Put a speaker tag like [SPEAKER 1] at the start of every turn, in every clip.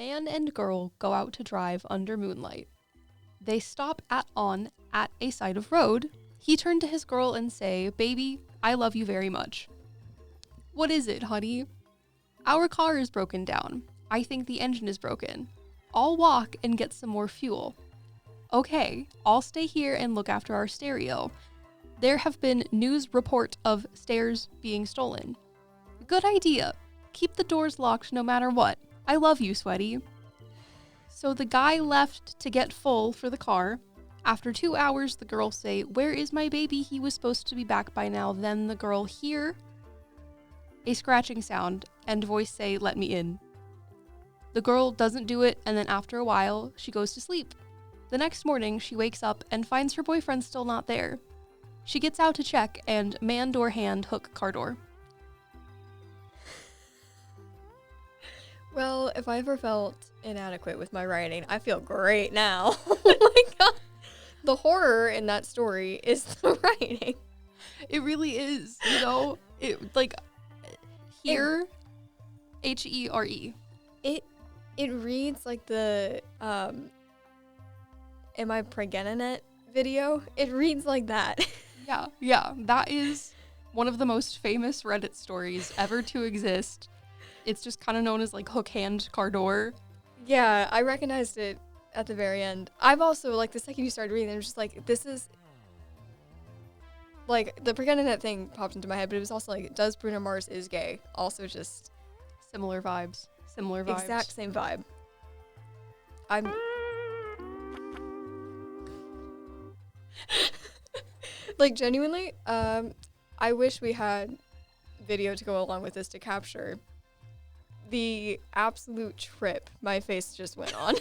[SPEAKER 1] Man and girl go out to drive under moonlight. They stop at a side of road. He turned to his girl and say, "Baby, I love you very much." "What is it, honey?" "Our car is broken down. I think the engine is broken. I'll walk and get some more fuel." "Okay, I'll stay here and look after our stereo. There have been news report of stairs being stolen." "Good idea. Keep the doors locked no matter what. I love you, sweaty." So the guy left to get full for the car. After 2 hours, the girls say, "Where is my baby? He was supposed to be back by now." Then the girl hear a scratching sound and voice say, "Let me in." The girl doesn't do it, and then after a while, she goes to sleep. The next morning, she wakes up and finds her boyfriend still not there. She gets out to check, and man door hand hook car door.
[SPEAKER 2] Well, if I ever felt inadequate with my writing, I feel great now. Oh my god. The horror in that story is the writing.
[SPEAKER 1] It really is, you know? It, like, here, Here.
[SPEAKER 2] It reads like the, Am I Pregnant video? It reads like that.
[SPEAKER 1] Yeah. That is one of the most famous Reddit stories ever to exist. It's just kind of known as, like, hook hand car door.
[SPEAKER 2] Yeah, I recognized it at the very end. I've also, like, the second you started reading, it was just like, this is, like, the Pregnant thing popped into my head, but it was also like, does Bruno Mars is gay? Also just
[SPEAKER 1] Similar vibes.
[SPEAKER 2] exact same vibe. I'm like, genuinely, I wish we had video to go along with this to capture the absolute trip my face just went on.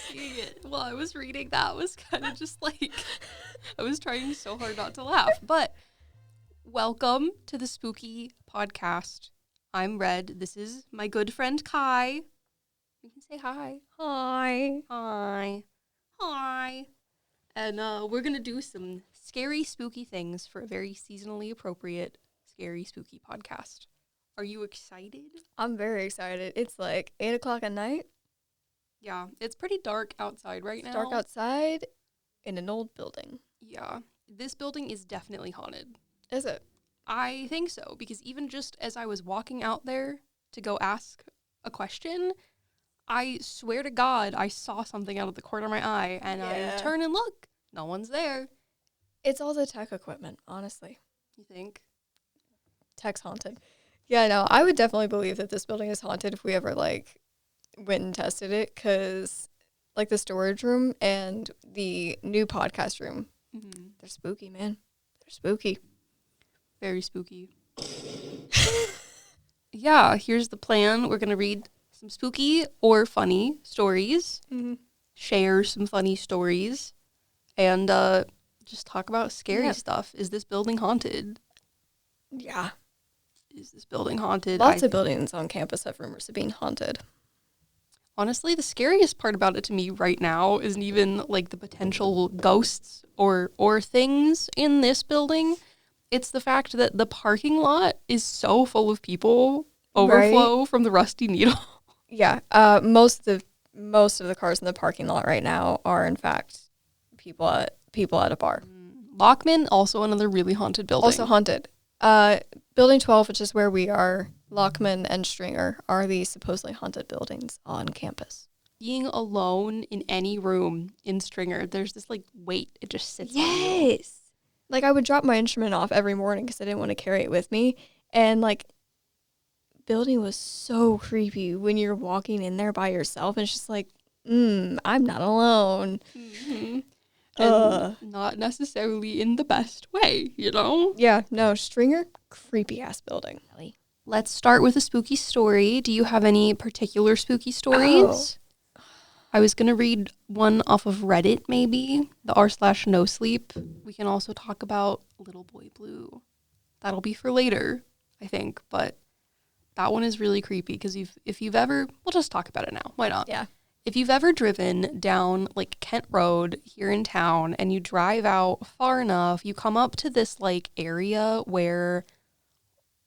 [SPEAKER 1] Seeing it while I was reading that was kind of just like, I was trying so hard not to laugh. But welcome to the Spooky Podcast. I'm Red. This is my good friend Kai. You can say hi. Hi. And we're going to do some scary, spooky things for a very seasonally appropriate, scary, spooky podcast. Are you excited?
[SPEAKER 2] I'm very excited. It's like 8 o'clock at night.
[SPEAKER 1] Yeah, it's pretty dark outside right now.
[SPEAKER 2] Dark outside in an old building.
[SPEAKER 1] Yeah, this building is definitely haunted.
[SPEAKER 2] Is it?
[SPEAKER 1] I think so, because even just as I was walking out there to go ask a question, I swear to God, I saw something out of the corner of my eye, and I turn and look. No one's there.
[SPEAKER 2] It's all the tech equipment, honestly.
[SPEAKER 1] You think?
[SPEAKER 2] Tech's haunted. Yeah, no, I would definitely believe that this building is haunted if we ever, like, went and tested it, because, like, the storage room and the new podcast room, they're spooky, man. They're spooky.
[SPEAKER 1] Very spooky. Yeah, here's the plan. We're going to read some spooky or funny stories, share some funny stories, and just talk about scary stuff. Is this building haunted?
[SPEAKER 2] Yeah.
[SPEAKER 1] Is this building haunted?
[SPEAKER 2] Lots of buildings on campus have rumors of being haunted.
[SPEAKER 1] Honestly, the scariest part about it to me right now isn't even, like, the potential ghosts or things in this building. It's the fact that the parking lot is so full of people, overflow from the Rusty Needle.
[SPEAKER 2] Yeah, most of the cars in the parking lot right now are, in fact, people at a bar.
[SPEAKER 1] Lockman, also another really haunted building.
[SPEAKER 2] Also haunted. Building 12, which is where we are, Lockman and Stringer are the supposedly haunted buildings on campus.
[SPEAKER 1] Being alone in any room in Stringer, there's this, like, weight. It just sits on you.
[SPEAKER 2] Yes. Like, I would drop my instrument off every morning because I didn't want to carry it with me. And, like, building was so creepy when you're walking in there by yourself. And it's just like, I'm not alone.
[SPEAKER 1] Mm-hmm. And not necessarily in the best way, you know?
[SPEAKER 2] Yeah, no, Stringer, creepy-ass building.
[SPEAKER 1] Let's start with a spooky story. Do you have any particular spooky stories? Oh. I was going to read one off of Reddit, maybe, the r/no sleep. We can also talk about Little Boy Blue. That'll be for later, I think, but that one is really creepy because if you've ever, we'll just talk about it now. Why not?
[SPEAKER 2] Yeah.
[SPEAKER 1] If you've ever driven down, like, Kent Road here in town and you drive out far enough, you come up to this, like, area where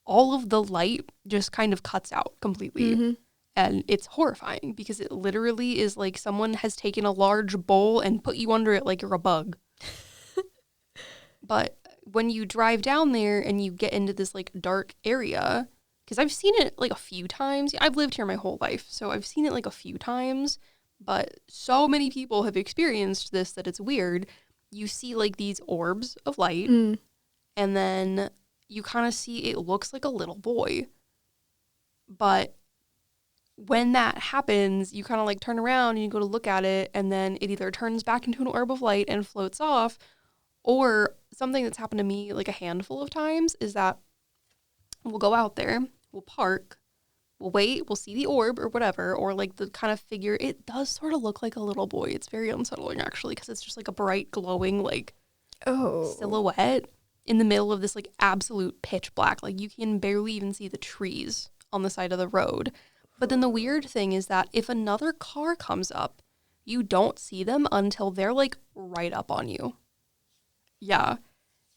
[SPEAKER 1] all of the light just kind of cuts out completely. And it's horrifying because it literally is like someone has taken a large bowl and put you under it like you're a bug. But when you drive down there and you get into this like dark area, because I've seen it like a few times. I've lived here my whole life, so I've seen it like a few times. But so many people have experienced this that it's weird. You see like these orbs of light, and then you kind of see it looks like a little boy. But when that happens, you kind of like turn around and you go to look at it, and then it either turns back into an orb of light and floats off, or something that's happened to me like a handful of times is that we'll go out there, we'll park, we'll wait, we'll see the orb or whatever, or like the kind of figure. It does sort of look like a little boy. It's very unsettling actually, because it's just like a bright glowing like silhouette in the middle of this like absolute pitch black. Like you can barely even see the trees on the side of the road. But then the weird thing is that if another car comes up, you don't see them until they're like right up on you. Yeah.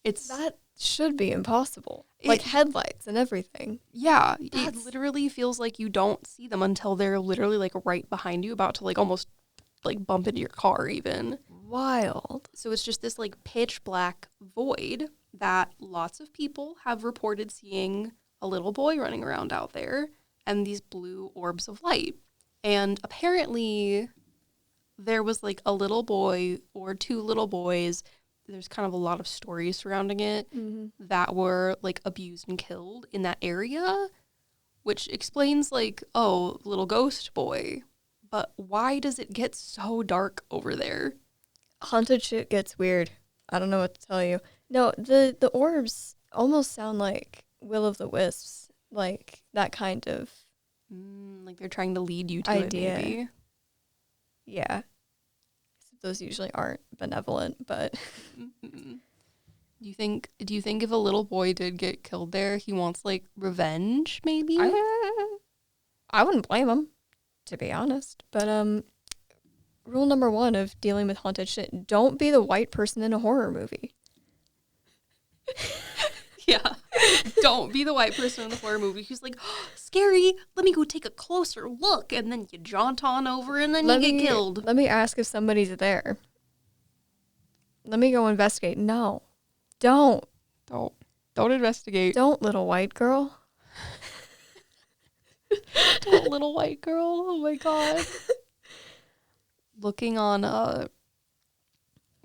[SPEAKER 2] That should be impossible. Like headlights and everything.
[SPEAKER 1] Yeah. It literally feels like you don't see them until they're literally like right behind you, about to like almost like bump into your car even.
[SPEAKER 2] Wild.
[SPEAKER 1] So it's just this like pitch black void that lots of people have reported seeing a little boy running around out there and these blue orbs of light. And apparently there was like a little boy or two little boys. There's kind of a lot of stories surrounding it that were like abused and killed in that area, which explains like, oh, little ghost boy. But why does it get so dark over there?
[SPEAKER 2] Haunted shit gets weird. I don't know what to tell you. No, the orbs almost sound like Will-o'-the-Wisps, like that kind of
[SPEAKER 1] like they're trying to lead you to
[SPEAKER 2] idea.
[SPEAKER 1] It, maybe.
[SPEAKER 2] Yeah. Those usually aren't benevolent, but
[SPEAKER 1] do you think if a little boy did get killed there, he wants like revenge, maybe?
[SPEAKER 2] I wouldn't blame him, to be honest. But rule number 1 of dealing with haunted shit: don't be the white person in a horror movie.
[SPEAKER 1] Yeah. Don't be the white person in the horror movie who's like, oh, scary, let me go take a closer look, and then you jaunt on over and then you get killed.
[SPEAKER 2] Let me ask if somebody's there. Let me go investigate. No. Don't
[SPEAKER 1] investigate.
[SPEAKER 2] Don't, little white girl.
[SPEAKER 1] Don't, little white girl. Oh my god. Looking on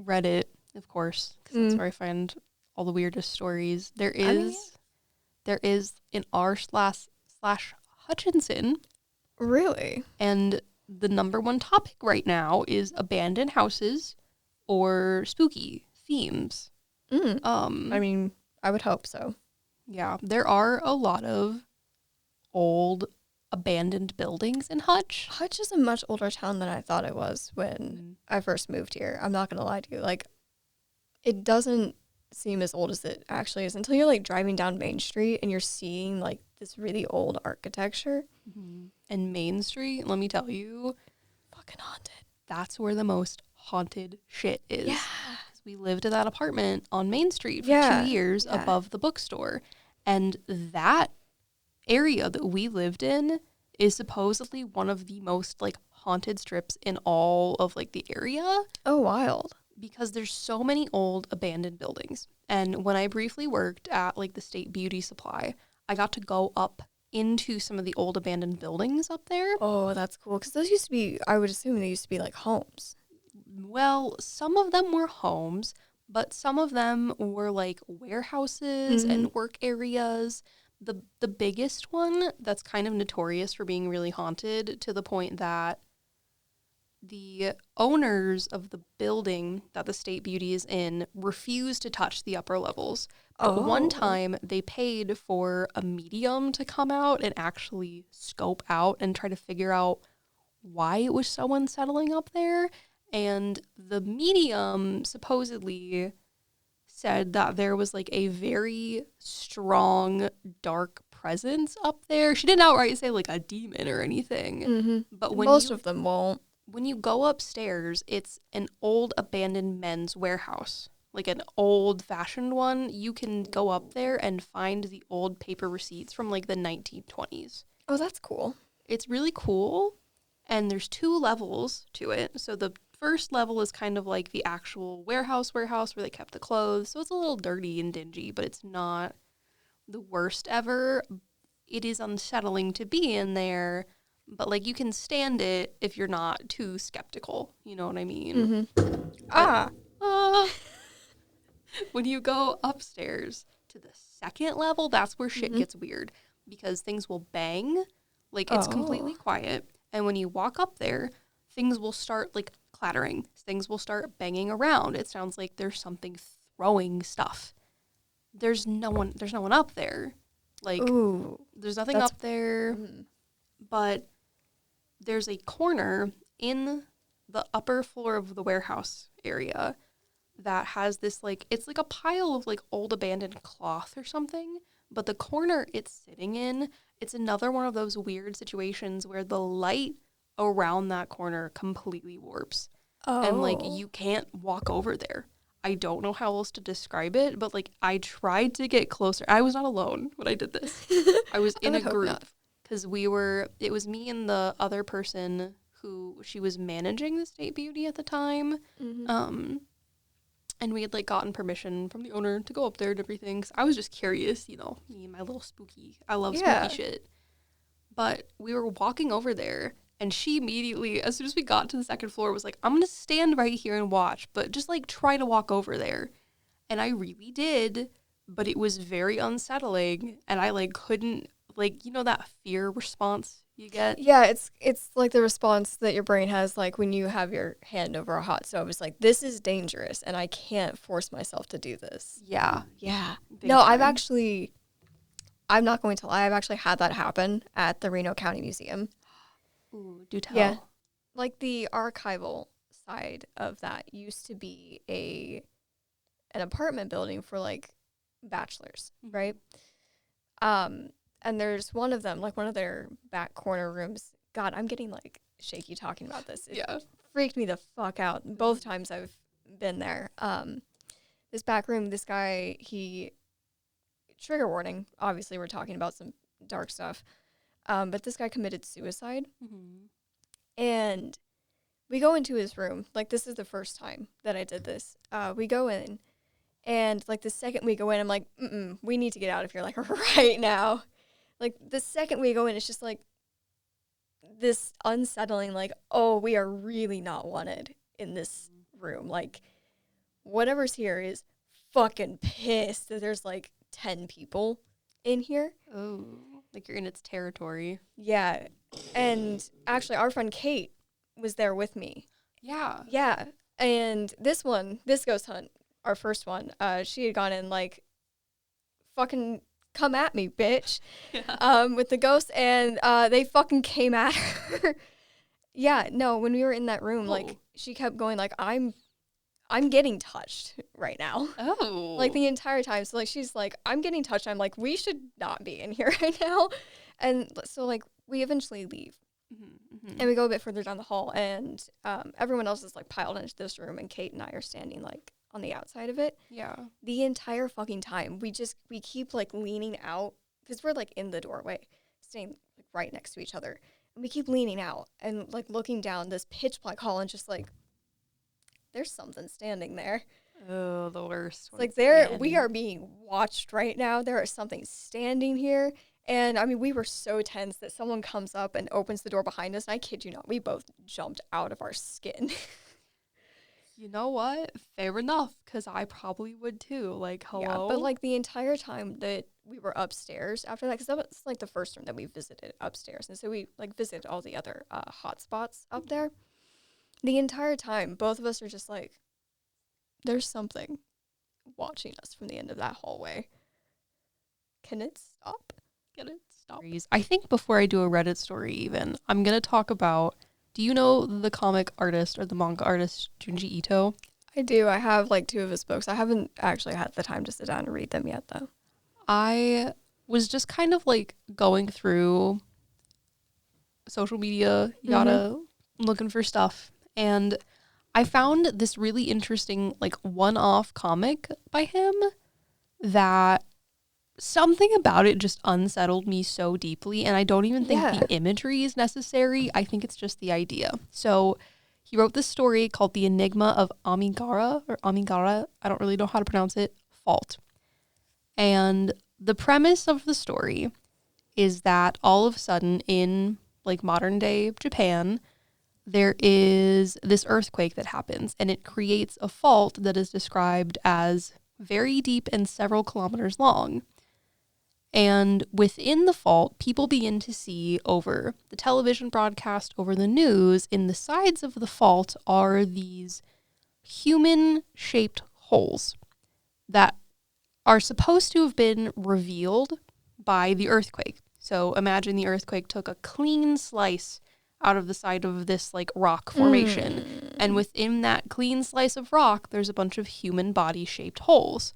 [SPEAKER 1] Reddit, of course, because that's where I find all the weirdest stories. There is an r//Hutchinson.
[SPEAKER 2] Really?
[SPEAKER 1] And the number one topic right now is abandoned houses or spooky themes.
[SPEAKER 2] I mean, I would hope so.
[SPEAKER 1] Yeah, there are a lot of old abandoned buildings in Hutch.
[SPEAKER 2] Hutch is a much older town than I thought it was when I first moved here. I'm not going to lie to you. Like, it doesn't seem as old as it actually is until you're like driving down Main Street and you're seeing like this really old architecture.
[SPEAKER 1] And Main Street, let me tell you,
[SPEAKER 2] fucking haunted.
[SPEAKER 1] That's where the most haunted shit is.
[SPEAKER 2] Yeah.
[SPEAKER 1] We lived in that apartment on Main Street for 2 years above the bookstore. And that area that we lived in is supposedly one of the most like haunted strips in all of like the area.
[SPEAKER 2] Oh, wild.
[SPEAKER 1] Because there's so many old abandoned buildings. And when I briefly worked at like the State Beauty Supply, I got to go up into some of the old abandoned buildings up there.
[SPEAKER 2] Oh, that's cool. Because those used to be, I would assume they used to be like homes.
[SPEAKER 1] Well, some of them were homes, but some of them were like warehouses and work areas. The biggest one that's kind of notorious for being really haunted, to the point that the owners of the building that the State Beauty is in refuse to touch the upper levels. But one time they paid for a medium to come out and actually scope out and try to figure out why it was so unsettling up there. And the medium supposedly said that there was like a very strong dark presence up there. She didn't outright say like a demon or anything. But when
[SPEAKER 2] most of them won't.
[SPEAKER 1] When you go upstairs, it's an old abandoned men's warehouse, like an old-fashioned one. You can go up there and find the old paper receipts from like the 1920s.
[SPEAKER 2] Oh, that's cool.
[SPEAKER 1] It's really cool, and there's 2 levels to it. So the first level is kind of like the actual warehouse where they kept the clothes. So it's a little dirty and dingy, but it's not the worst ever. It is unsettling to be in there, but like you can stand it if you're not too skeptical. You know what I mean? When you go upstairs to the second level, that's where shit gets weird, because things will bang. Like, it's completely quiet. And when you walk up there, things will start, like, clattering. Things will start banging around. It sounds like there's something throwing stuff. There's no one up there. Like, there's nothing up there. But there's a corner in the upper floor of the warehouse area that has this, like, it's like a pile of, like, old abandoned cloth or something. But the corner it's sitting in, it's another one of those weird situations where the light around that corner completely warps. And, like, you can't walk over there. I don't know how else to describe it, but, like, I tried to get closer. I was not alone when I did this. I was in a group, because it was me and the other person who, she was managing the State Beauty at the time. And we had, like, gotten permission from the owner to go up there and everything. So I was just curious, you know, me and my little spooky. I love spooky shit. But we were walking over there, and she immediately, as soon as we got to the second floor, was like, I'm going to stand right here and watch, but just, like, try to walk over there. And I really did, but it was very unsettling. And I, like, couldn't, like, you know, that fear response you get?
[SPEAKER 2] Yeah, it's like the response that your brain has, like, when you have your hand over a hot stove. It's like, this is dangerous, and I can't force myself to do this.
[SPEAKER 1] Yeah.
[SPEAKER 2] No, I'm not going to lie, I've actually had that happen at the Reno County Museum.
[SPEAKER 1] Ooh, do tell.
[SPEAKER 2] Yeah. Like, the archival side of that used to be an apartment building for, like, bachelors, right? And there's one of them, like, one of their back corner rooms. God, I'm getting, like, shaky talking about this. It freaked me the fuck out both times I've been there. This back room, this guy, trigger warning, obviously we're talking about some dark stuff, but this guy committed suicide. And we go into his room. Like, this is the first time that I did this. We go in, and, like, the second we go in, I'm like, we need to get out of here, like, right now. Like, the second we go in, it's just, like, this unsettling, like, oh, we are really not wanted in this room. Like, whatever's here is fucking pissed that there's, like, 10 people in here.
[SPEAKER 1] Oh, like you're in its territory.
[SPEAKER 2] Yeah. And actually, our friend Kate was there with me. Yeah. And this ghost hunt, our first one, she had gone in, like, fucking come at me, bitch, with the ghost, and they fucking came at her. Yeah, no, when we were in that room, like, she kept going, like, I'm getting touched right now.
[SPEAKER 1] Oh.
[SPEAKER 2] Like, the entire time. So, like, she's like, I'm getting touched. I'm like, we should not be in here right now. And so, like, we eventually leave. And we go a bit further down the hall, and everyone else is, like, piled into this room, and Kate and I are standing, like, on the outside of it.
[SPEAKER 1] Yeah.
[SPEAKER 2] The entire fucking time, we keep, like, leaning out, because we're, like, in the doorway, staying, like, right next to each other. And we keep leaning out and, like, looking down this pitch black hall, and just, like, there's something standing there.
[SPEAKER 1] Oh, the worst.
[SPEAKER 2] It's like, we are being watched right now. There is something standing here. And, I mean, we were so tense that someone comes up and opens the door behind us. And I kid you not, we both jumped out of our skin.
[SPEAKER 1] You know what? Fair enough, because I probably would too. Like, hello?
[SPEAKER 2] Yeah, but, like, the entire time that we were upstairs after that, because that was, like, the first room that we visited upstairs. And so we, like, visited all the other hot spots up there. The entire time, both of us are just like, there's something watching us from the end of that hallway. Can it stop?
[SPEAKER 1] I think before I do a Reddit story even, I'm going to talk about, do you know the comic artist or the manga artist Junji Ito?
[SPEAKER 2] I do. I have, like, 2 of his books. I haven't actually had the time to sit down and read them yet, though.
[SPEAKER 1] I was just kind of, like, going through social media, looking for stuff. And I found this really interesting, like, one-off comic by him that something about it just unsettled me so deeply, and I don't even think the imagery is necessary. I think it's just the idea. So he wrote this story called The Enigma of Amigara, I don't really know how to pronounce it, Fault. And the premise of the story is that all of a sudden in like modern day Japan, there is this earthquake that happens, and it creates a fault that is described as very deep and several kilometers long. And within the fault, people begin to see over the television broadcast, over the news, in the sides of the fault are these human-shaped holes that are supposed to have been revealed by the earthquake. So imagine the earthquake took a clean slice out of the side of this like rock formation. And within that clean slice of rock, there's a bunch of human body-shaped holes.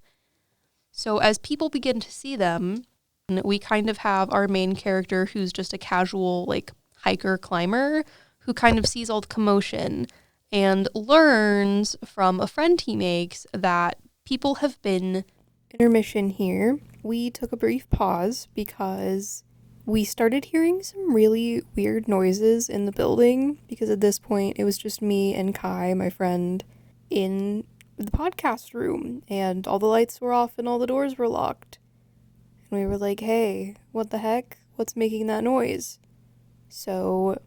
[SPEAKER 1] So as people begin to see them, we kind of have our main character who's just a casual like hiker climber who kind of sees all the commotion and learns from a friend he makes that people have been... Intermission here. We took a brief pause because we started hearing some really weird noises in the building, because at this point it was just me and Kai, my friend, in the podcast room, and all the lights were off and all the doors were locked. And we were like, hey, what the heck? What's making that noise? So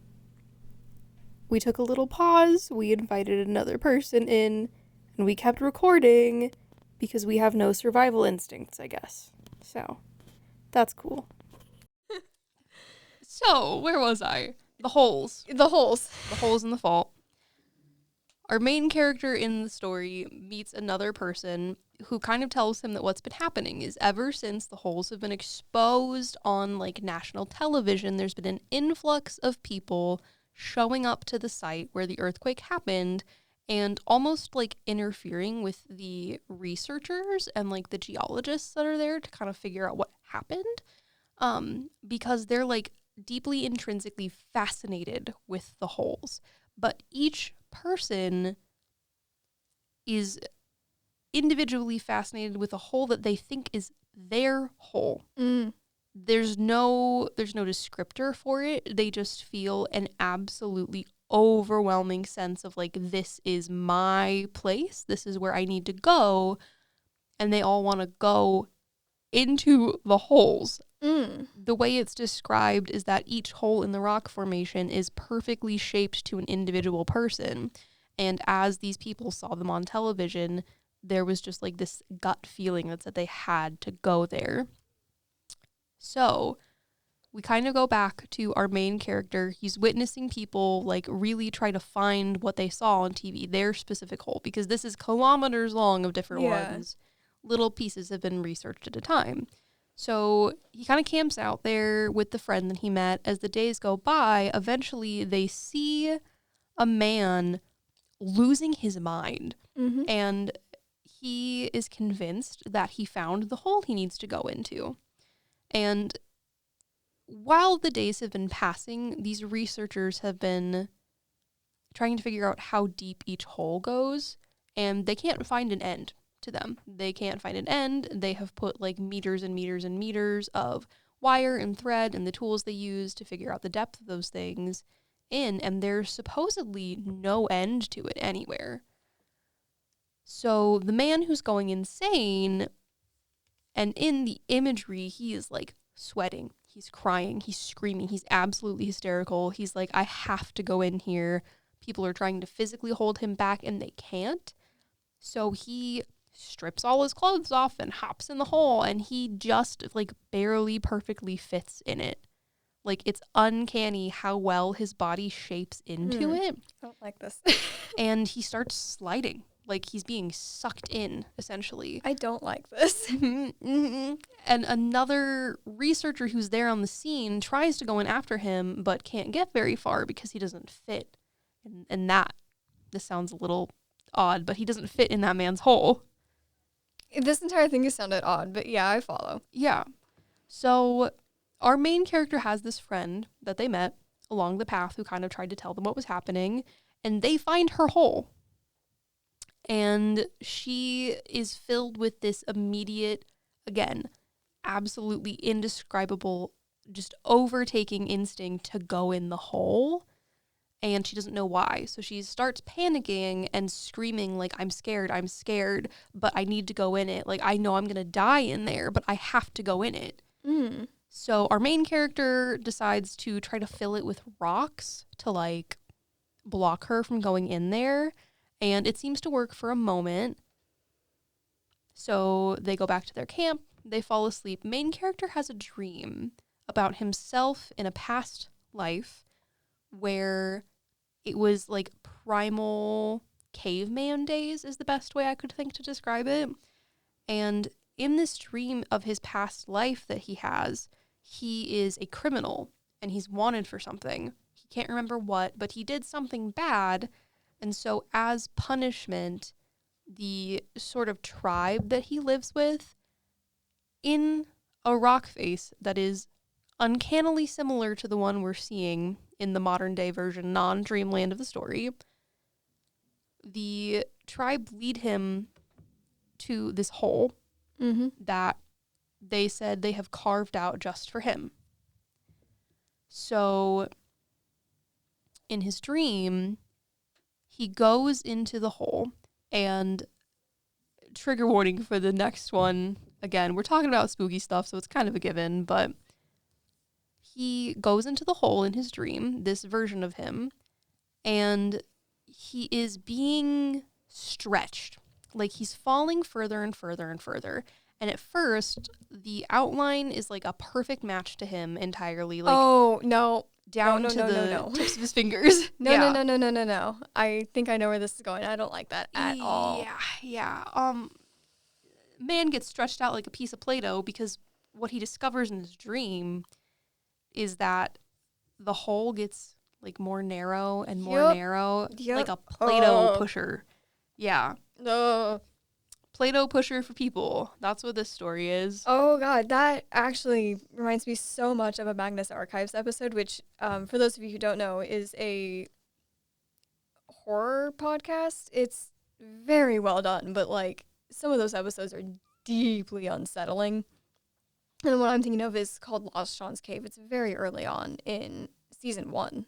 [SPEAKER 1] we took a little pause, we invited another person in, and we kept recording because we have no survival instincts, I guess. So that's cool. So, where was I? The holes. The holes in the fault. Our main character in the story meets another person who kind of tells him that what's been happening is ever since the holes have been exposed on like national television, there's been an influx of people showing up to the site where the earthquake happened and almost like interfering with the researchers and like the geologists that are there to kind of figure out what happened, because they're like deeply intrinsically fascinated with the holes. But each person is individually fascinated with a hole that they think is their hole. There's no descriptor for it. They just feel an absolutely overwhelming sense of like, this is my place. This is where I need to go. And they all want to go into the holes. The way it's described is that each hole in the rock formation is perfectly shaped to an individual person. And as these people saw them on television, there was just like this gut feeling that said they had to go there. So we kind of go back to our main character. He's witnessing people like really try to find what they saw on TV, their specific hole, because this is kilometers long of different ones. Little pieces have been researched at a time. So he kind of camps out there with the friend that he met. As the days go by, eventually they see a man losing his mind. And he is convinced that he found the hole he needs to go into. And while the days have been passing, these researchers have been trying to figure out how deep each hole goes, and they can't find an end to them. They can't find an end. They have put like meters and meters and meters of wire and thread and the tools they use to figure out the depth of those things in, and there's supposedly no end to it anywhere. So the man who's going insane, and in the imagery, he is like sweating, he's crying, he's screaming, he's absolutely hysterical. He's like, I have to go in here. People are trying to physically hold him back and they can't. So he strips all his clothes off and hops in the hole, and he just like barely perfectly fits in it. Like, it's uncanny how well his body shapes into it.
[SPEAKER 2] I don't like this.
[SPEAKER 1] And he starts sliding, like he's being sucked in, essentially.
[SPEAKER 2] I don't like this.
[SPEAKER 1] And another researcher who's there on the scene tries to go in after him, but can't get very far because he doesn't fit. And this sounds a little odd, but he doesn't fit in that man's hole.
[SPEAKER 2] This entire thing has sounded odd, but yeah, I follow.
[SPEAKER 1] Yeah. So our main character has this friend that they met along the path who kind of tried to tell them what was happening, and they find her hole. And she is filled with this immediate, again, absolutely indescribable, just overtaking instinct to go in the hole. And she doesn't know why. So she starts panicking and screaming, like, I'm scared, but I need to go in it. Like, I know I'm going to die in there, but I have to go in it.
[SPEAKER 2] Mm.
[SPEAKER 1] So our main character decides to try to fill it with rocks to, like, block her from going in there. And it seems to work for a moment. So they go back to their camp. They fall asleep. Main character has a dream about himself in a past life where it was like primal caveman days is the best way I could think to describe it. And in this dream of his past life that he has, he is a criminal and he's wanted for something. He can't remember what, but he did something bad. And so as punishment, the sort of tribe that he lives with in a rock face that is uncannily similar to the one we're seeing in the modern day version, non-dreamland of the story, the tribe lead him to this hole that they said they have carved out just for him. So in his dream, he goes into the hole, and trigger warning for the next one. Again, we're talking about spooky stuff, so it's kind of a given, but he goes into the hole in his dream, this version of him, and he is being stretched. Like, he's falling further and further and further. And at first, the outline is like a perfect match to him entirely. Like,
[SPEAKER 2] oh, no.
[SPEAKER 1] Down
[SPEAKER 2] no,
[SPEAKER 1] to
[SPEAKER 2] no,
[SPEAKER 1] the
[SPEAKER 2] no, no.
[SPEAKER 1] tips of his fingers.
[SPEAKER 2] No. I think I know where this is going. I don't like that at all.
[SPEAKER 1] Yeah. Man gets stretched out like a piece of Play-Doh because what he discovers in his dream is that the hole gets like more narrow and more narrow, like a Play-Doh pusher. Yeah. Play-Doh pusher for people. That's what this story is.
[SPEAKER 2] Oh, God. That actually reminds me so much of a Magnus Archives episode, which, for those of you who don't know, is a horror podcast. It's very well done, but, like, some of those episodes are deeply unsettling. And what I'm thinking of is called Lost Sean's Cave. It's very early on in season 1.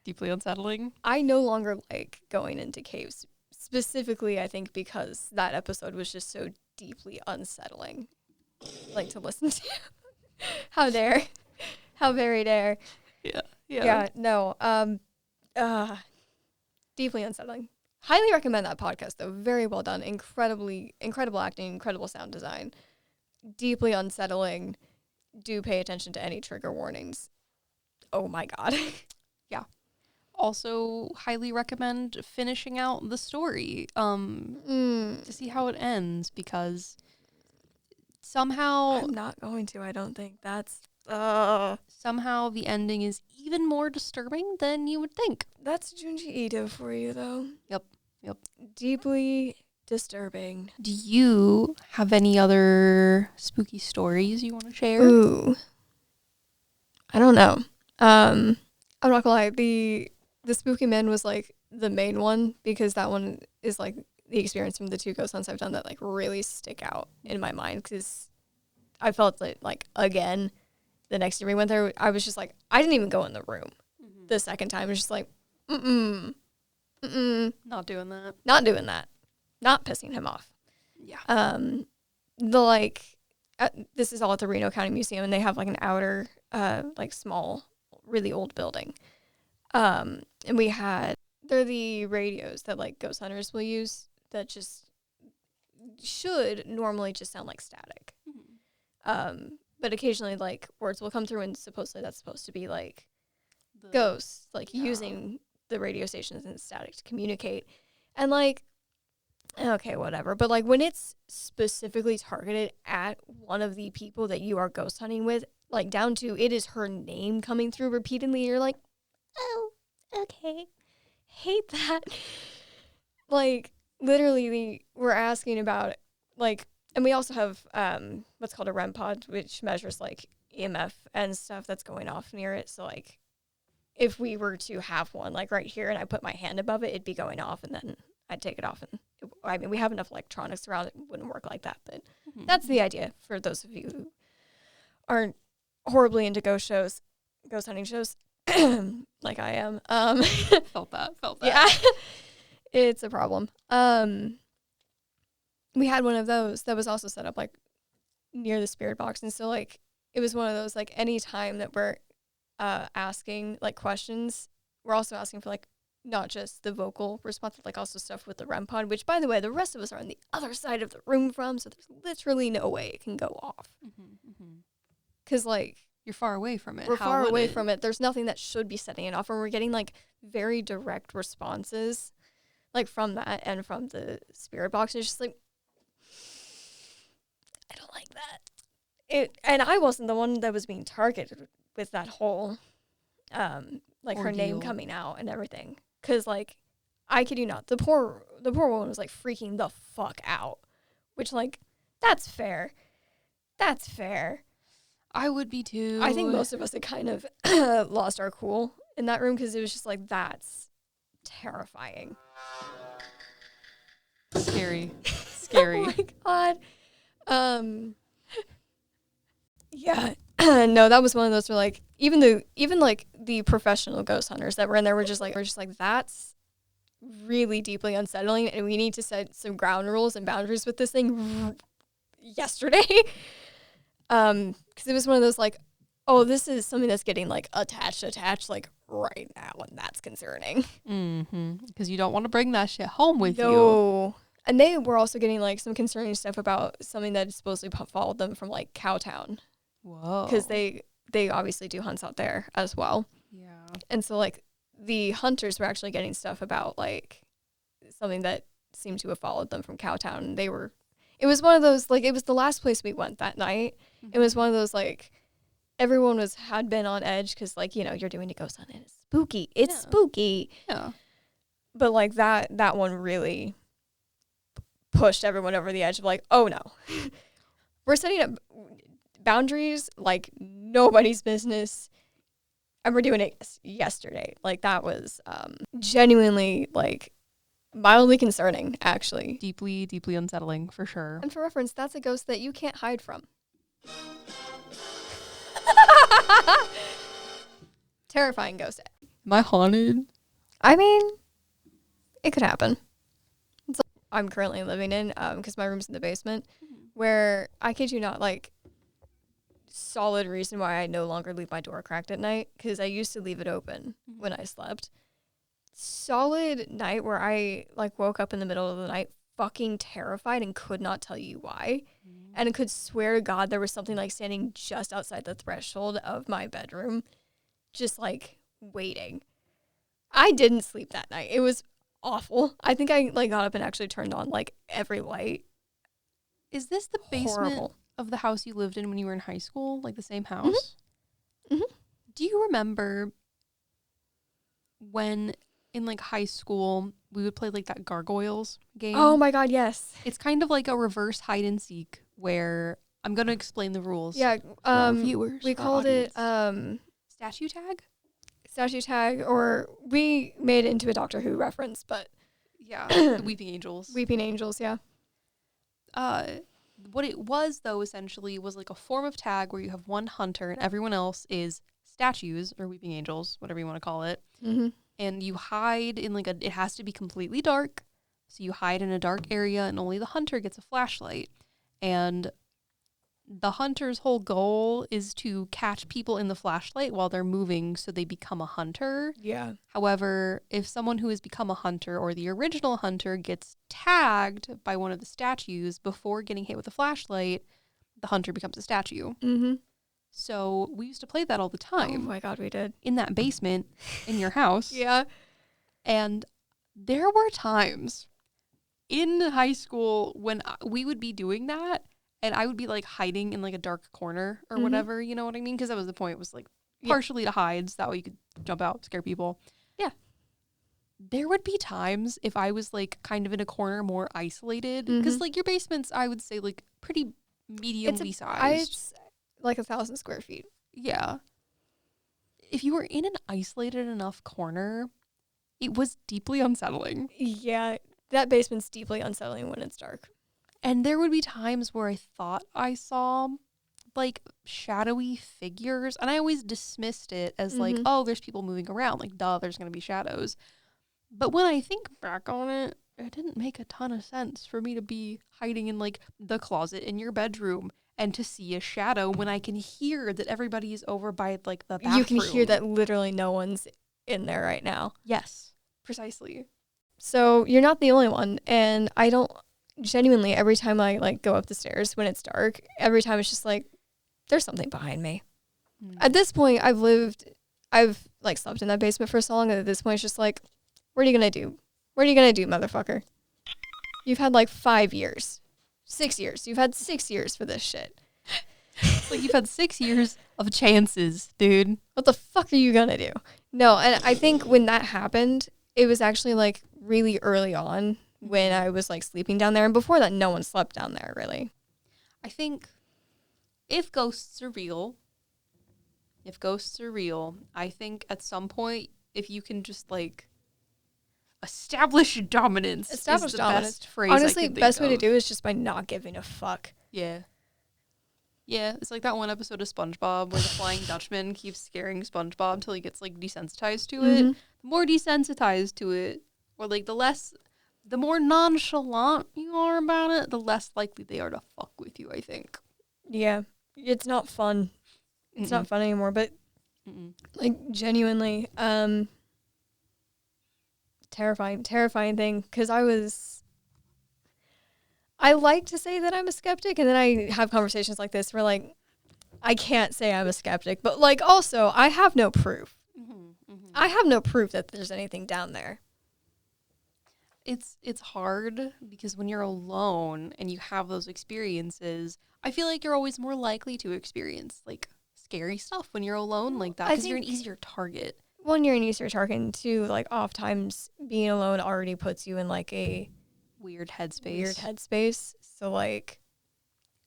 [SPEAKER 1] Deeply unsettling.
[SPEAKER 2] I no longer like going into caves, specifically, I think, because that episode was just so deeply unsettling, like, to listen to. How very dare. Yeah, no, deeply unsettling. Highly recommend that podcast, though. Very well done. Incredible acting, incredible sound design. Deeply unsettling. Do pay attention to any trigger warnings. Oh my God.
[SPEAKER 1] Yeah. Also, highly recommend finishing out the story to see how it ends, because somehow...
[SPEAKER 2] I'm not going to, I don't think. That's...
[SPEAKER 1] Somehow the ending is even more disturbing than you would think.
[SPEAKER 2] That's Junji Ito for you, though.
[SPEAKER 1] Yep.
[SPEAKER 2] Deeply disturbing.
[SPEAKER 1] Do you have any other spooky stories you want to share?
[SPEAKER 2] Ooh. I don't know. I'm not gonna lie. The Spooky Man was, like, the main one, because that one is, like, the experience from the 2 ghost hunts I've done that, like, really stick out in my mind, because I felt like, again, the next year we went there, I was just like, I didn't even go in the room the second time. I was just like, not
[SPEAKER 1] doing that.
[SPEAKER 2] Not doing that. Not pissing him off.
[SPEAKER 1] Yeah.
[SPEAKER 2] This is all at the Reno County Museum, and they have, like, an outer, like, small, really old building. And they're the radios that, like, ghost hunters will use that just should normally just sound like static. But occasionally, like, words will come through, and supposedly that's supposed to be, like, ghosts, like, using the radio stations and static to communicate. And, like, okay, whatever. But, like, when it's specifically targeted at one of the people that you are ghost hunting with, like, down to it is her name coming through repeatedly, you're like, oh, okay. Hate that. Like, literally, we're asking about, like, and we also have what's called a REM pod, which measures, like, EMF and stuff that's going off near it. So, like, if we were to have one, like, right here, and I put my hand above it, it'd be going off, and then I'd take it off and I mean, we have enough electronics around, it wouldn't work like that, but that's the idea for those of you who aren't horribly into ghost hunting shows, like I am.
[SPEAKER 1] Felt that.
[SPEAKER 2] Yeah, it's a problem. We had one of those that was also set up like near the spirit box, and so like it was one of those like any time that we're asking like questions, we're also asking for like not just the vocal response, but like also stuff with the REM pod, which by the way, the rest of us are on the other side of the room from, so there's literally no way it can go off. Because like
[SPEAKER 1] you're far away from it.
[SPEAKER 2] We're far away from it. There's nothing that should be setting it off, and we're getting like very direct responses, like from that and from the spirit box. It's just like, I don't like that. And I wasn't the one that was being targeted with that whole, like her name
[SPEAKER 1] ordeal
[SPEAKER 2] coming out and everything. Because like, I kid you not, the poor woman was like freaking the fuck out, which like, that's fair. That's fair.
[SPEAKER 1] I would be too.
[SPEAKER 2] I think most of us had kind of lost our cool in that room because it was just like, that's terrifying.
[SPEAKER 1] Scary.
[SPEAKER 2] Oh my God. Yeah. No, that was one of those where like even like the professional ghost hunters that were in there were just like that's really deeply unsettling, and we need to set some ground rules and boundaries with this thing yesterday. Because it was one of those like, oh, this is something that's getting like attached like right now, and that's concerning.
[SPEAKER 1] Because you don't want to bring that shit home with you.
[SPEAKER 2] No. And they were also getting like some concerning stuff about something that supposedly followed them from like Cowtown.
[SPEAKER 1] Whoa.
[SPEAKER 2] Because they obviously do hunts out there as well.
[SPEAKER 1] Yeah.
[SPEAKER 2] And so like the hunters were actually getting stuff about like something that seemed to have followed them from Cowtown. And it was one of those, like, it was the last place we went that night. It was one of those, like, everyone had been on edge because, like, you know, you're doing a ghost hunt and it's spooky. It's spooky.
[SPEAKER 1] Yeah.
[SPEAKER 2] But, like, that one really pushed everyone over the edge of, like, oh, no. We're setting up boundaries like nobody's business. And we're doing it yesterday. Like, that was genuinely, like, mildly concerning, actually.
[SPEAKER 1] Deeply, deeply unsettling, for sure.
[SPEAKER 2] And for reference, that's a ghost that you can't hide from. Terrifying ghost.
[SPEAKER 1] Am I haunted?
[SPEAKER 2] I mean, it could happen. It's like I'm currently living in, because my room's in the basement, where I kid you not, like, solid reason why I no longer leave my door cracked at night, because I used to leave it open when I slept. Solid night where I like woke up in the middle of the night fucking terrified and could not tell you why. And I could swear to God there was something like standing just outside the threshold of my bedroom, just like waiting. I didn't sleep that night. It was awful. I think I like got up and actually turned on like every light.
[SPEAKER 1] Is this the basement of the house you lived in when you were in high school? Like the same house? Do you remember when in like high school we would play like that gargoyles game?
[SPEAKER 2] Oh my God, yes.
[SPEAKER 1] It's kind of like a reverse hide and seek where I'm going to explain the rules.
[SPEAKER 2] Yeah,
[SPEAKER 1] viewers.
[SPEAKER 2] we called it
[SPEAKER 1] statue tag?
[SPEAKER 2] Statue tag, or we made it into a Doctor Who reference, but
[SPEAKER 1] yeah, the Weeping Angels.
[SPEAKER 2] Weeping Angels, yeah.
[SPEAKER 1] What it was though essentially was like a form of tag where you have one hunter and everyone else is statues or Weeping Angels, whatever you want to call it. And you hide in like it has to be completely dark. So you hide in a dark area and only the hunter gets a flashlight. And the hunter's whole goal is to catch people in the flashlight while they're moving so they become a hunter.
[SPEAKER 2] Yeah.
[SPEAKER 1] However, if someone who has become a hunter or the original hunter gets tagged by one of the statues before getting hit with a flashlight, the hunter becomes a statue. So we used to play that all the time.
[SPEAKER 2] Oh my God, we did.
[SPEAKER 1] In that basement in your house.
[SPEAKER 2] Yeah.
[SPEAKER 1] And there were times in high school when we would be doing that and I would be like hiding in like a dark corner or whatever, you know what I mean? Because that was the point, was like partially to hide so that way you could jump out, scare people.
[SPEAKER 2] Yeah.
[SPEAKER 1] There would be times if I was like kind of in a corner more isolated, because like your basement's, I would say, like pretty mediumly sized.
[SPEAKER 2] It's like 1,000 square feet.
[SPEAKER 1] Yeah. If you were in an isolated enough corner, it was deeply unsettling.
[SPEAKER 2] Yeah. That basement's deeply unsettling when it's dark.
[SPEAKER 1] And there would be times where I thought I saw like shadowy figures, and I always dismissed it as like, oh, there's people moving around. Like, duh, there's going to be shadows. But when I think back on it, it didn't make a ton of sense for me to be hiding in like the closet in your bedroom and to see a shadow when I can hear that everybody is over by like the bathroom.
[SPEAKER 2] You can hear that literally no one's in there right now.
[SPEAKER 1] Yes, precisely.
[SPEAKER 2] So you're not the only one. And I don't genuinely, every time I like go up the stairs when it's dark, every time it's just like, there's something behind me. At this point, I've like slept in that basement for so long that at this point it's just like, what are you going to do? What are you going to do, motherfucker? You've had like 5 years. 6 years. You've had 6 years for this shit.
[SPEAKER 1] It's like you've had 6 years of chances, dude.
[SPEAKER 2] What the fuck are you going to do? No, and I think when that happened, it was actually like really early on when I was like sleeping down there. And before that, no one slept down there, really.
[SPEAKER 1] I think if ghosts are real, I think at some point, if you can just like establish dominance.
[SPEAKER 2] Establish dominance.
[SPEAKER 1] Best phrase.
[SPEAKER 2] Honestly, best way to do it is just by not giving a fuck.
[SPEAKER 1] Yeah. Yeah, it's like that one episode of SpongeBob where the Flying Dutchman keeps scaring SpongeBob until he gets like desensitized to it. The more desensitized to it, or like the more nonchalant you are about it, the less likely they are to fuck with you, I think.
[SPEAKER 2] Yeah. It's not fun. It's not fun anymore, but like genuinely, terrifying thing. Cause I like to say that I'm a skeptic, and then I have conversations like this where like, I can't say I'm a skeptic, but like also I have no proof. I have no proof that there's anything down there.
[SPEAKER 1] It's hard because when you're alone and you have those experiences, I feel like you're always more likely to experience like scary stuff when you're alone like that because you're an easier target.
[SPEAKER 2] One, you're an easier target, and two, like oftentimes being alone already puts you in like a
[SPEAKER 1] weird headspace.
[SPEAKER 2] So like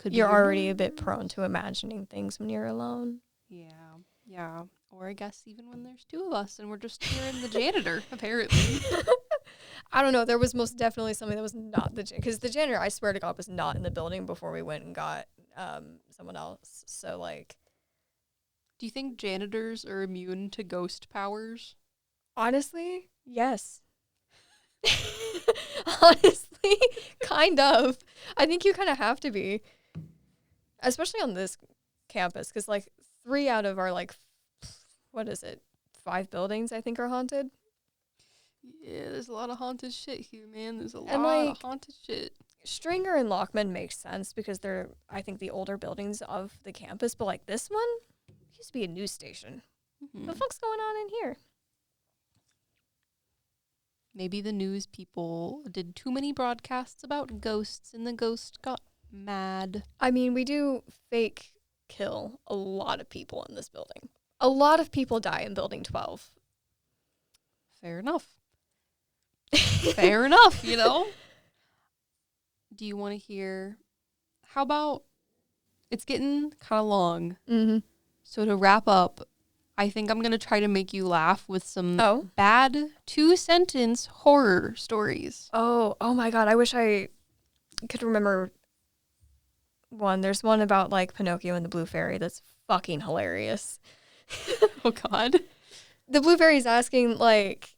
[SPEAKER 2] you're already a bit prone to imagining things when you're alone.
[SPEAKER 1] Yeah. Or I guess even when there's two of us and we're just hearing the janitor, apparently.
[SPEAKER 2] I don't know. There was most definitely something that was not the janitor. Because the janitor, I swear to God, was not in the building before we went and got someone else. So, like...
[SPEAKER 1] Do you think janitors are immune to ghost powers?
[SPEAKER 2] Honestly, yes. Honestly, kind of. I think you kind of have to be. Especially on this campus. Because, like, 3 out of our, like, 5 buildings, I think, are haunted.
[SPEAKER 1] Yeah, there's a lot of haunted shit here, man. There's a lot of haunted shit.
[SPEAKER 2] Stringer and Lockman makes sense because they're, I think, the older buildings of the campus. But, like, this one used to be a news station. What the fuck's going on in here?
[SPEAKER 1] Maybe the news people did too many broadcasts about ghosts and the ghost got mad.
[SPEAKER 2] I mean, we do fake kill a lot of people in this building. A lot of people die in Building 12.
[SPEAKER 1] Fair enough. Fair enough, you know? Do you want to hear... How about... It's getting kind of long. So to wrap up, I think I'm going to try to make you laugh with some bad 2-sentence horror stories.
[SPEAKER 2] Oh my God. I wish I could remember one. There's one about, like, Pinocchio and the Blue Fairy that's fucking hilarious.
[SPEAKER 1] Oh, God.
[SPEAKER 2] The Blue Fairy's asking, like,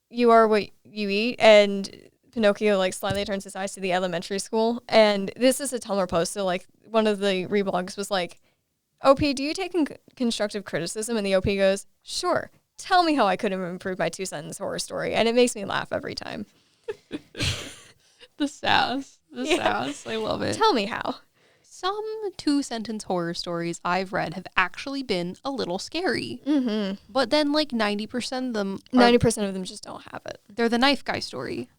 [SPEAKER 2] you are what you eat, and Pinocchio, like, slightly turns his eyes to the elementary school, and this is a Tumblr post, so, like, one of the reblogs was like, OP, do you take constructive criticism? And the OP goes, sure, tell me how I could have improved my 2-sentence horror story, and it makes me laugh every time.
[SPEAKER 1] The sass, I love it.
[SPEAKER 2] Tell me how.
[SPEAKER 1] Some 2-sentence horror stories I've read have actually been a little scary. But then like 90% of them...
[SPEAKER 2] 90% of them just don't have it.
[SPEAKER 1] They're the knife guy story.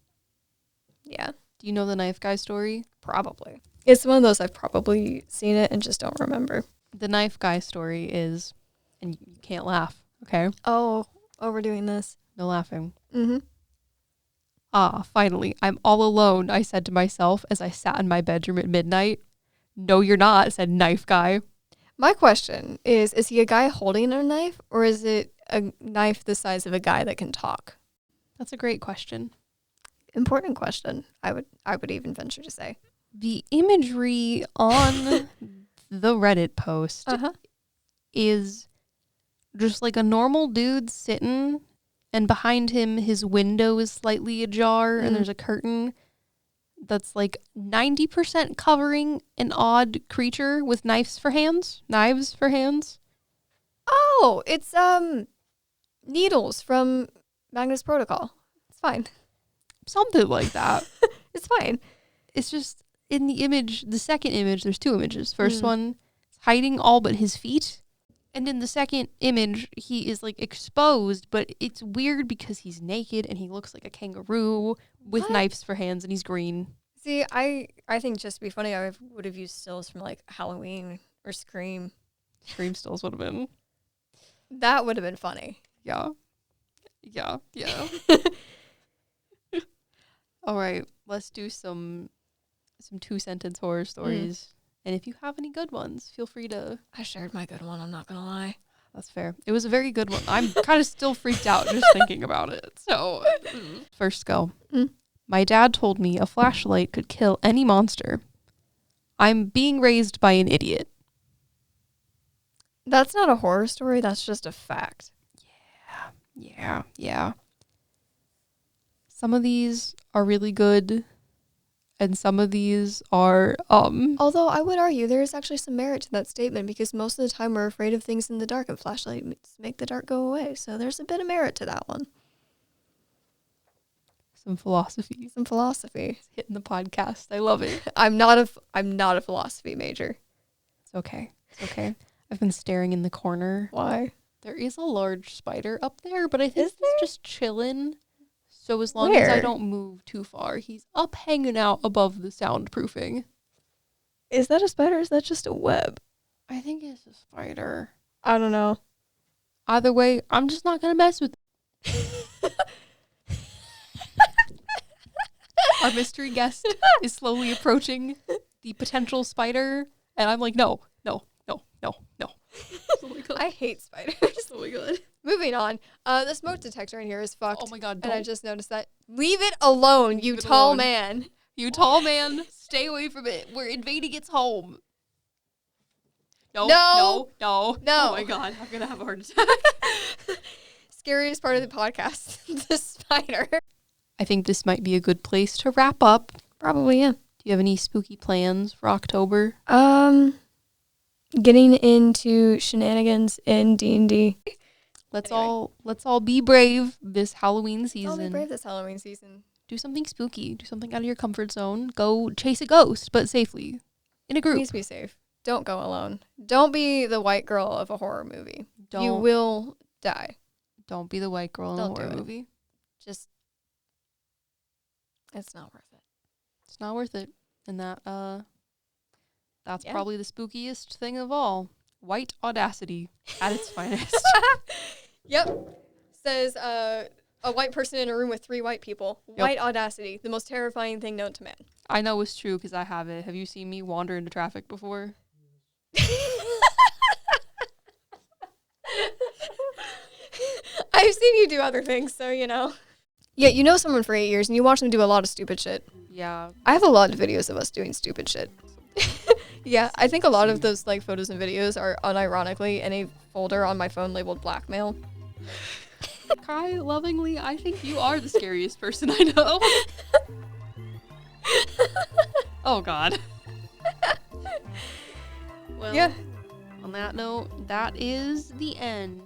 [SPEAKER 2] Yeah.
[SPEAKER 1] Do you know the knife guy story?
[SPEAKER 2] Probably. It's one of those I've probably seen it and just don't remember.
[SPEAKER 1] The knife guy story is... And you can't laugh, okay?
[SPEAKER 2] Oh, we're doing this.
[SPEAKER 1] No laughing. Finally, I'm all alone, I said to myself as I sat in my bedroom at midnight. No, you're not, said knife guy.
[SPEAKER 2] My question is he a guy holding a knife, or is it a knife the size of a guy that can talk?
[SPEAKER 1] That's a great question.
[SPEAKER 2] important question. I would even venture to say.
[SPEAKER 1] The imagery on the Reddit post is just like a normal dude sitting, and behind him his window is slightly ajar and there's a curtain that's like 90% covering an odd creature with knives for hands.
[SPEAKER 2] Oh, it's Needles from Magnus Protocol. It's fine.
[SPEAKER 1] Something like that.
[SPEAKER 2] It's fine.
[SPEAKER 1] It's just in the image, the second image, there's two images. First one, hiding all but his feet. And in the second image, he is like exposed, but it's weird because he's naked and he looks like a kangaroo with knives for hands and he's green.
[SPEAKER 2] See, I think just to be funny, I would have used stills from like Halloween or Scream.
[SPEAKER 1] Scream stills would have been.
[SPEAKER 2] That would have been funny.
[SPEAKER 1] Yeah. All right, let's do some 2-sentence horror stories. And if you have any good ones, feel free to...
[SPEAKER 2] I shared my good one, I'm not gonna lie.
[SPEAKER 1] That's fair. It was a very good one. I'm kind of still freaked out just thinking about it. So, first go. My dad told me a flashlight could kill any monster. I'm being raised by an idiot.
[SPEAKER 2] That's not a horror story, that's just a fact.
[SPEAKER 1] Yeah. Some of these are really good, and some of these are,
[SPEAKER 2] Although I would argue there is actually some merit to that statement, because most of the time we're afraid of things in the dark, and flashlights make the dark go away. So there's a bit of merit to that one.
[SPEAKER 1] Some philosophy.
[SPEAKER 2] It's
[SPEAKER 1] hitting the podcast. I love it.
[SPEAKER 2] I'm not a philosophy major.
[SPEAKER 1] It's okay. I've been staring in the corner.
[SPEAKER 2] Why?
[SPEAKER 1] There is a large spider up there, but I think
[SPEAKER 2] Is
[SPEAKER 1] he's
[SPEAKER 2] there?
[SPEAKER 1] just chilling. So as long as I
[SPEAKER 2] Where?
[SPEAKER 1] don't move too far, he's up hanging out above the soundproofing.
[SPEAKER 2] Is that a spider or is that just a web?
[SPEAKER 1] I think it's a spider.
[SPEAKER 2] I don't know.
[SPEAKER 1] Either way, I'm just not going to mess with it. Our mystery guest is slowly approaching the potential spider, and I'm like, no. Oh my God.
[SPEAKER 2] I hate spiders.
[SPEAKER 1] Oh my God.
[SPEAKER 2] Moving on. The smoke detector in here is fucked.
[SPEAKER 1] Oh my God.
[SPEAKER 2] And I just noticed that. Leave it alone, you tall man.
[SPEAKER 1] You tall man, stay away from it. We're invading its home. No. Oh my God, I'm gonna have a heart attack.
[SPEAKER 2] Scariest part of the podcast, the spider.
[SPEAKER 1] I think this might be a good place to wrap up.
[SPEAKER 2] Probably, yeah.
[SPEAKER 1] Do you have any spooky plans for October?
[SPEAKER 2] Getting into shenanigans in D&D.
[SPEAKER 1] Let's all be brave this Halloween season.
[SPEAKER 2] I'll be brave this Halloween season.
[SPEAKER 1] Do something spooky. Do something out of your comfort zone. Go chase a ghost, but safely. In a group.
[SPEAKER 2] Please be safe. Don't go alone. Don't be the white girl of a horror movie. You will die.
[SPEAKER 1] Don't be the white girl in a horror movie.
[SPEAKER 2] Just, it's not worth it.
[SPEAKER 1] It's not worth it. And that's probably the spookiest thing of all. White audacity at its finest.
[SPEAKER 2] Yep. Says a white person in a room with 3 white people. Yep. White audacity, the most terrifying thing known to man.
[SPEAKER 1] I know it's true because I have it. Have you seen me wander into traffic before?
[SPEAKER 2] I've seen you do other things, so you know. Yeah, you know someone for 8 years and you watch them do a lot of stupid shit.
[SPEAKER 1] Yeah.
[SPEAKER 2] I have a lot of videos of us doing stupid shit. Yeah, I think a lot of those like photos and videos are unironically in a folder on my phone labeled blackmail.
[SPEAKER 1] Kai, lovingly, I think you are the scariest person I know. Oh God. Well,
[SPEAKER 2] yeah.
[SPEAKER 1] On that note, that is the end